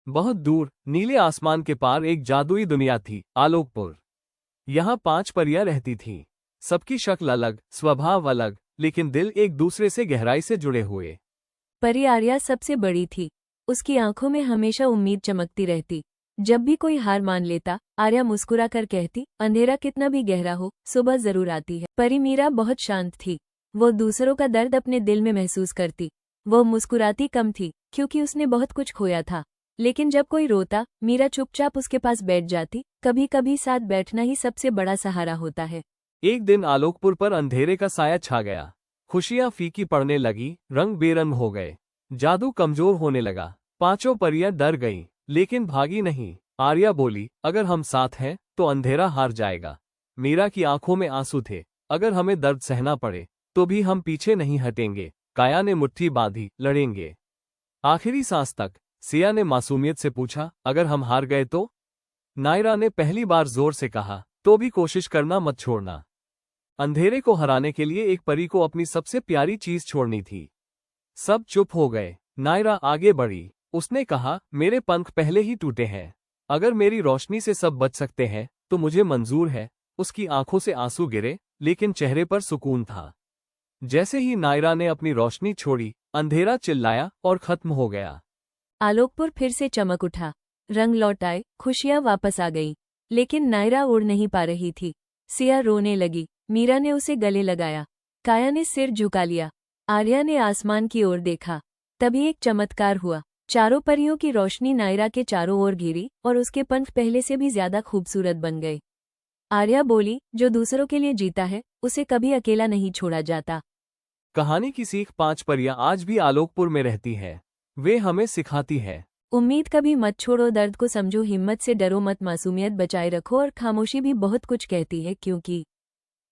बहुत दूर नीले आसमान के पार एक जादुई दुनिया थी, आलोकपुर। यहाँ 5 परियां रहती थीं। सबकी शक्ल अलग, स्वभाव अलग, लेकिन दिल एक दूसरे से गहराई से जुड़े हुए। परी आर्या सबसे बड़ी थी। उसकी आंखों में हमेशा उम्मीद चमकती रहती। जब भी कोई हार मान लेता, आर्या मुस्कुरा कर कहती, अंधेरा कितना भी गहरा हो, सुबह जरूर आती है। परी मीरा बहुत शांत थी। वो दूसरों का दर्द अपने दिल में महसूस करती। वो मुस्कुराती कम थी, क्योंकि उसने बहुत कुछ खोया था। लेकिन जब कोई रोता, मीरा चुपचाप उसके पास बैठ जाती। कभी कभी साथ बैठना ही सबसे बड़ा सहारा होता है। एक दिन आलोकपुर पर अंधेरे का साया छा गया। खुशियां फीकी पड़ने लगी, रंग बेरंग हो गए, जादू कमजोर होने लगा। 5 परियां डर गईं, लेकिन भागी नहीं। आर्या बोली, अगर हम साथ हैं तो अंधेरा हार जाएगा। मीरा की आंखों में आंसू थे, अगर हमें दर्द सहना पड़े तो भी हम पीछे नहीं हटेंगे। काया ने मुट्ठी बांधी, लड़ेंगे आखिरी सांस तक। सिया ने मासूमियत से पूछा, अगर हम हार गए तो? नायरा ने पहली बार जोर से कहा, तो भी कोशिश करना मत छोड़ना। अंधेरे को हराने के लिए एक परी को अपनी सबसे प्यारी चीज छोड़नी थी। सब चुप हो गए। नायरा आगे बढ़ी। उसने कहा, मेरे पंख पहले ही टूटे हैं। अगर मेरी रोशनी से सब बच सकते हैं तो मुझे मंजूर है। उसकी आंखों से आंसू गिरे, लेकिन चेहरे पर सुकून था। जैसे ही नायरा ने अपनी रोशनी छोड़ी, अंधेरा चिल्लाया और खत्म हो गया। आलोकपुर फिर से चमक उठा। रंग लौट आए, खुशियां वापस आ गईं। लेकिन नायरा उड़ नहीं पा रही थी। सिया रोने लगी। मीरा ने उसे गले लगाया। काया ने सिर झुका लिया। आर्या ने आसमान की ओर देखा। तभी एक चमत्कार हुआ। चारों परियों की रोशनी नायरा के चारों ओर घिरी और उसके पंख पहले से भी ज्यादा खूबसूरत बन गए। आर्या बोली, जो दूसरों के लिए जीता है उसे कभी अकेला नहीं छोड़ा जाता। कहानी की सीख 5 परियां आज भी आलोकपुर में रहती है। वे हमें सिखाती है, उम्मीद कभी मत छोड़ो, दर्द को समझो, हिम्मत से डरो मत, मासूमियत बचाए रखो, और खामोशी भी बहुत कुछ कहती है, क्योंकि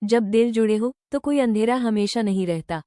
जब दिल जुड़े हो तो कोई अंधेरा हमेशा नहीं रहता।